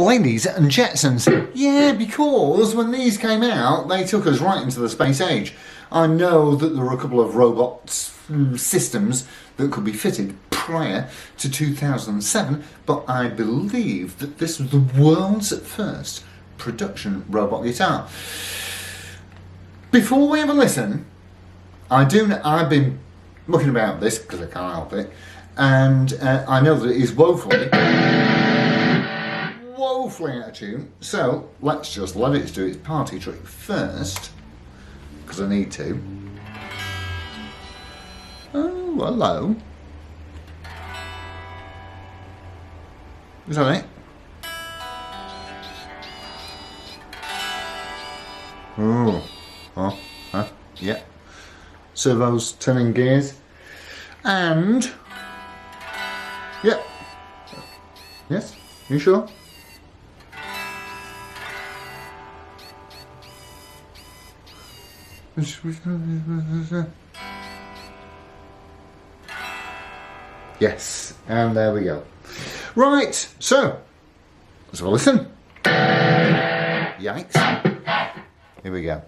Ladies and Jetsons. Yeah, because when these came out, they took us right into the space age. I know that there were a couple of robots systems that could be fitted prior to 2007, but I believe that this was the world's first production robot guitar. Before we have a listen, I've been looking about this because I can't help it, and I know that it is woefully out of tune, so let's just let it do its party trick first, because I need to. Oh, hello. Is that it? Oh, yeah. Servos turning gears, and yeah. Yes, you sure? Yes, and there we go. Right, so let's have a listen. Yikes. Here we go.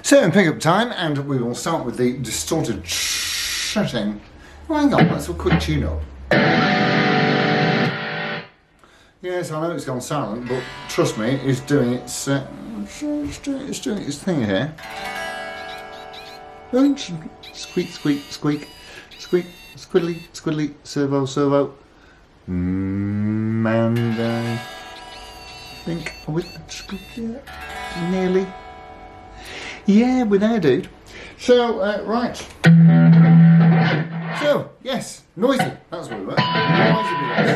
So, pick-up time, and we will start with the distorted setting. Oh, hang on, let's have a quick tune-up. Yes, I know it's gone silent, but trust me, it's doing its doing its thing here. Squeak, squeak, squeak, squeak, squiddly, squiddly, servo, servo. And I think nearly. Yeah, we're there, dude. So, right. So, yes, noisy. That's what we were. Noisy with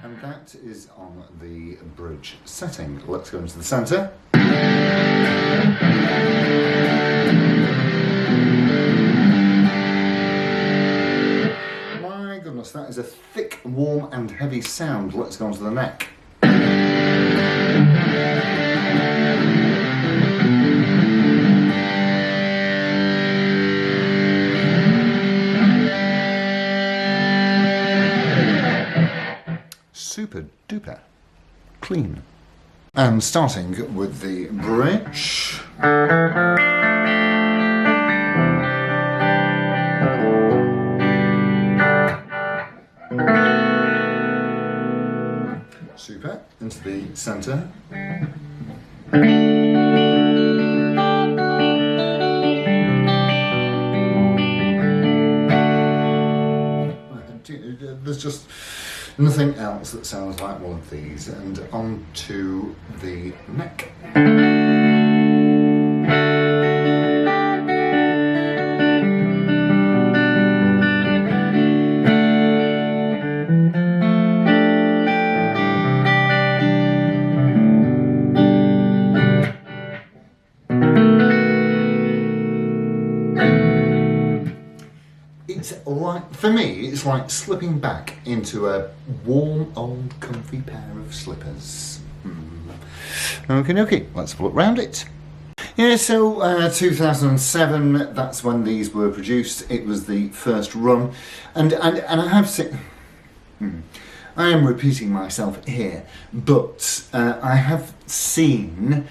and that is on the bridge setting. Let's go into the centre. That is a thick, warm and heavy sound. Let's go on to the neck. Super duper clean. And starting with the bridge. Super, into the centre. There's just nothing else that sounds like one of these. And on to the neck. It's like for me, it's like slipping back into a warm, old, comfy pair of slippers. Okay, let's have a look round it. Yeah, so 2007, that's when these were produced. It was the first run, and I have seen. I am repeating myself here, but I have seen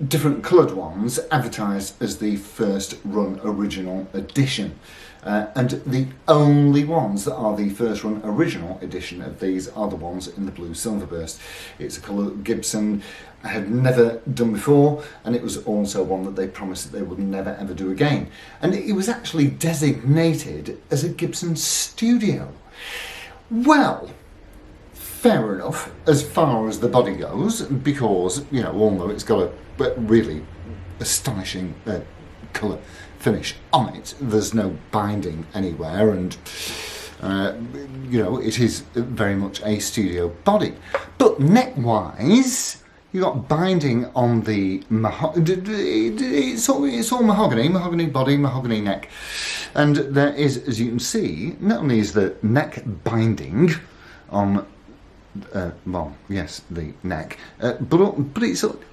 different coloured ones advertised as the first run original edition. And the only ones that are the first run original edition of these are the ones in the blue silver burst. It's a colour that Gibson had never done before, and it was also one that they promised that they would never ever do again. And it was actually designated as a Gibson studio. Well, fair enough as far as the body goes, because, you know, although it's got a really astonishing colour finish on it, there's no binding anywhere, and you know, it is very much a studio body. But neck-wise, you got binding on the it's all mahogany body, mahogany neck, and there is, as you can see, not only is the neck binding on well, yes, the neck, but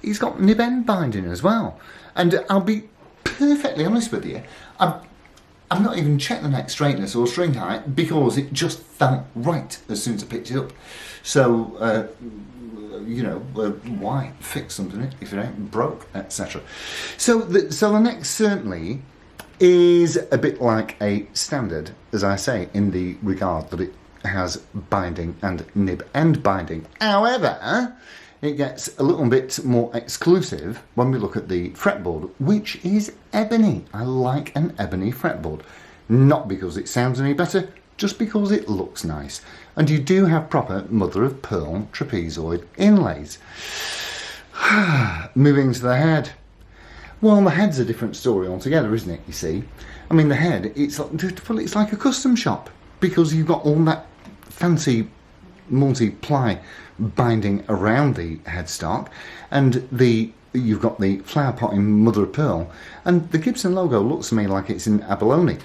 it's got nib end binding as well. And I'll be perfectly honest with you, I've not even checked the neck straightness or string height because it just felt right as soon as I picked it up. So, you know, why fix something if it ain't broke, etc. So the neck certainly is a bit like a standard, as I say, in the regard that it has binding and nib end binding. However, it gets a little bit more exclusive when we look at the fretboard, which is ebony. I like an ebony fretboard. Not because it sounds any better, just because it looks nice. And you do have proper mother of pearl trapezoid inlays. Moving to the head. Well, the head's a different story altogether, isn't it, you see? I mean, the head, it's like a custom shop, because you've got all that fancy multi-ply binding around the headstock, and you've got the flower pot in mother of pearl, and the Gibson logo looks to me like it's in abalone.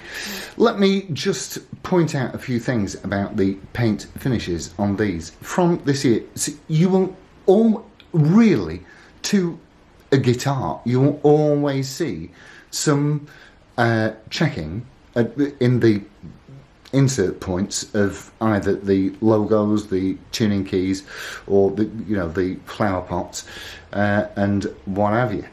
Let me just point out a few things about the paint finishes on these from this year. So you will all really, to a guitar, you will always see some checking in the insert points of either the logos, the tuning keys, or the flower pots, and what have you.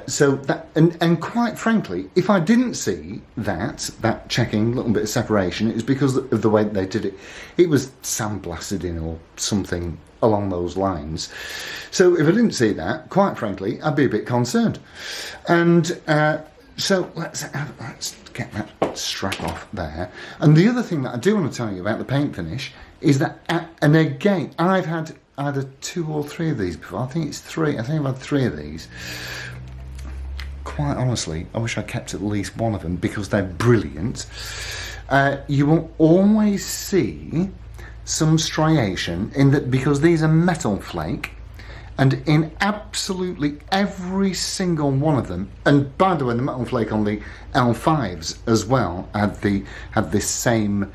So that, and quite frankly, if I didn't see that checking, little bit of separation, it was because of the way they did it. It was sandblasted in or something along those lines. So if I didn't see that, quite frankly, I'd be a bit concerned. And so let's get that strap off there. And the other thing that I do want to tell you about the paint finish is that, and again, I've had either 2 or 3 of these before. I think it's 3. I think I've had 3 of these. Quite honestly, I wish I kept at least one of them because they're brilliant. You will always see some striation in that, because these are metal flake. And in absolutely every single one of them, and by the way, the metal flake on the L5s as well had this same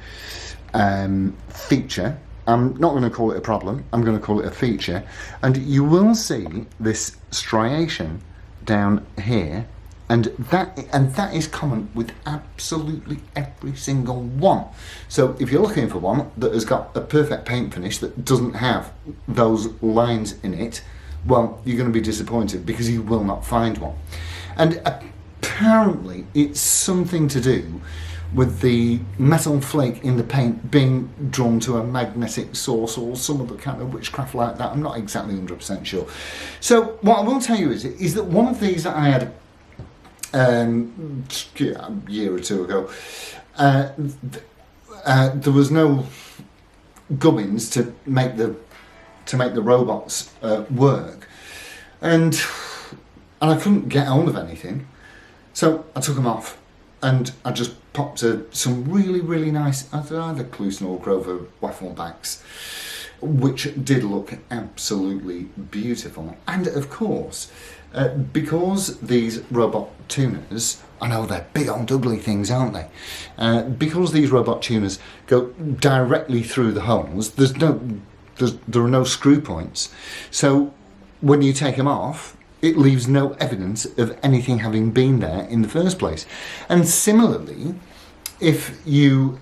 feature. I'm not going to call it a problem, I'm going to call it a feature. And you will see this striation down here, and that is common with absolutely every single one. So if you're looking for one that has got a perfect paint finish that doesn't have those lines in it, well, you're going to be disappointed because you will not find one. And apparently it's something to do with the metal flake in the paint being drawn to a magnetic source or some other kind of witchcraft like that. I'm not exactly 100% sure. So what I will tell you is that one of these that I had a year or 2 ago, there was no gubbins to make the robots work, and I couldn't get hold of anything, so I took them off and I just popped some really nice either Clusen or Grover waffle backs, which did look absolutely beautiful. And of course, because these robot tuners I know they're big old ugly things, aren't they? Because these robot tuners go directly through the holes, there are no screw points. So when you take them off, it leaves no evidence of anything having been there in the first place. And similarly, if you...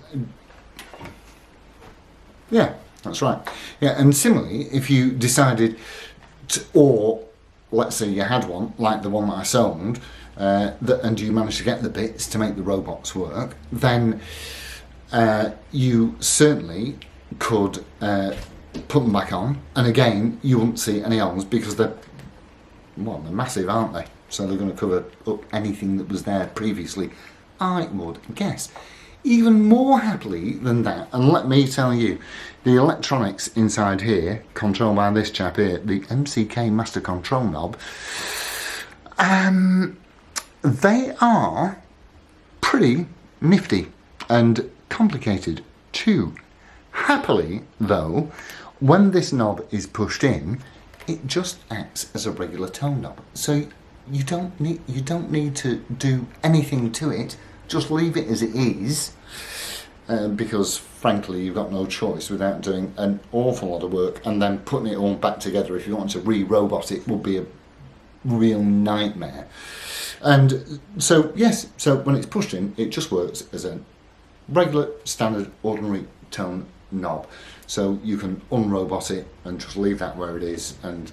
Yeah, that's right. Yeah, and similarly, if you decided to, or let's say you had one, like the one that I sold, and you managed to get the bits to make the robots work, then you certainly could put them back on, and again, you wouldn't see any holes because they're massive, aren't they? So they're going to cover up anything that was there previously, I would guess. Even more happily than that, and let me tell you, the electronics inside here, controlled by this chap here, the MCK Master Control Knob, they are pretty nifty and complicated too. Happily, though, when this knob is pushed in, it just acts as a regular tone knob. So you don't need to do anything to it. Just leave it as it is, because frankly you've got no choice without doing an awful lot of work, and then putting it all back together if you want to re-robot it would be a real nightmare. And so yes, so when it's pushed in, it just works as a regular standard ordinary tone knob. So you can unrobot it and just leave that where it is, and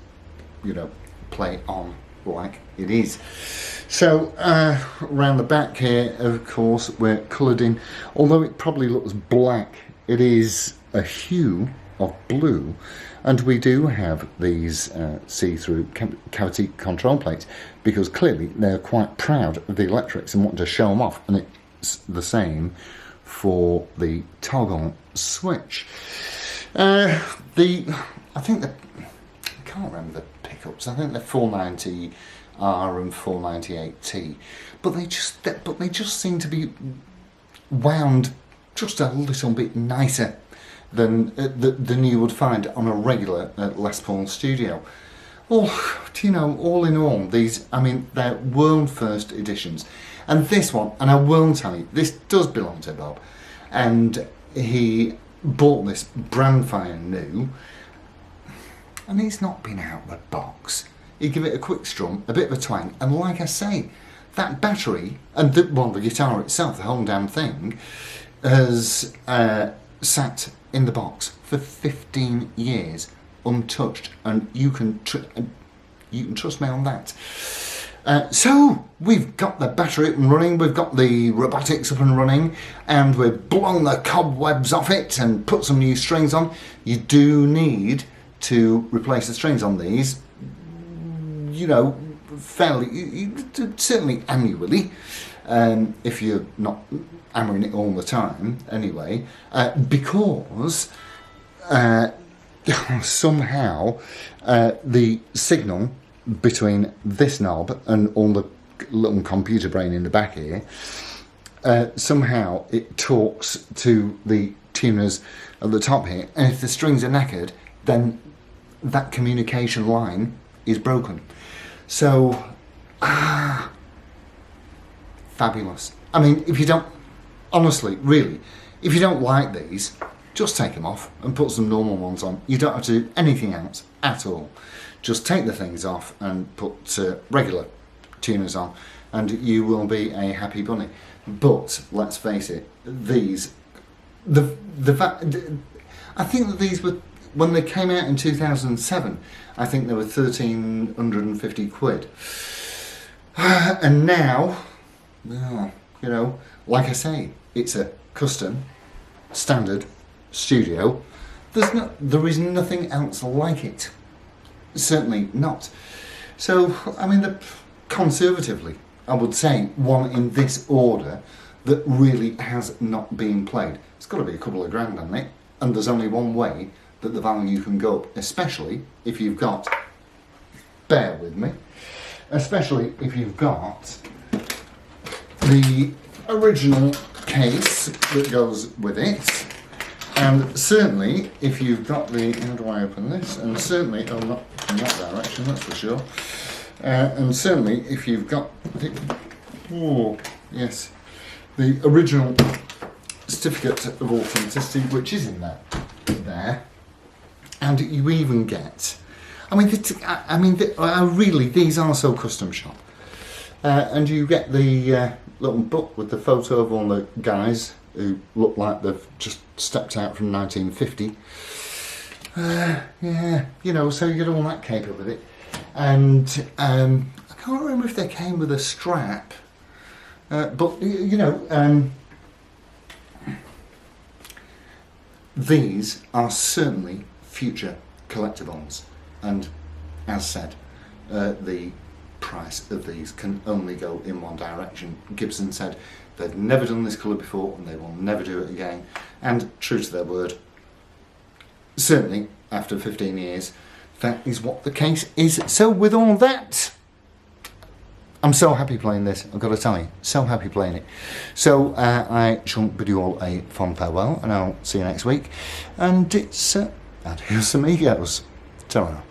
play on like it is. So around the back here, of course, we're coloured in. Although it probably looks black, it is a hue of blue, and we do have these see-through cavity control plates because clearly they're quite proud of the electrics and want to show them off, and it's the same for the toggle switch. I can't remember the pickups. I think they're 490R and 498T, but they just seem to be wound just a little bit nicer than you would find on a regular Les Paul Studio. All in all, these, they're world first editions, and this one, and I will tell you, this does belong to Bob, and he bought this brand fire new, and it's not been out of the box. You give it a quick strum, a bit of a twang, and like I say, that battery and the guitar itself, the whole damn thing, has sat in the box for 15 years untouched, and you can trust me on that. So we've got the battery up and running, we've got the robotics up and running, and we've blown the cobwebs off it and put some new strings on. You do need to replace the strings on these, fairly, certainly annually, if you're not hammering it all the time anyway, because somehow the signal between this knob and all the little computer brain in the back here, somehow it talks to the tuners at the top here, and if the strings are knackered, then that communication line is broken. So, fabulous. If you don't, honestly, really, if you don't like these, just take them off and put some normal ones on. You don't have to do anything else at all. Just take the things off and put regular tuners on, and you will be a happy bunny. But let's face it, these, I think that these were, when they came out in 2007, I think they were 1,350 quid. And now, like I say, it's a custom, standard studio. There is nothing else like it. Certainly not. So, conservatively, I would say one in this order that really has not been played. It's got to be a couple of grand on it, and there's only one way that the value can go up, especially if you've got, bear with me, especially if you've got the original case that goes with it, and certainly if you've got the, how do I open this, and certainly, not in that direction, that's for sure, and certainly if you've got the, Yes, the original certificate of authenticity, which is in there, and you even get. I mean, really, these are so custom shop, and you get the little book with the photo of all the guys who look like they've just stepped out from 1950. Yeah, you know, so you get all that caper with it, and I can't remember if they came with a strap, but you know, these are certainly future collectibles, and as said, the price of these can only go in one direction. Gibson said they've never done this colour before and they will never do it again, and true to their word, certainly after 15 years, that is what the case is. So with all that, I'm so happy playing this, I've got to tell you, so happy playing it. So I shall bid you all a fond farewell, and I'll see you next week, and it's adios amigos. Ta-ra.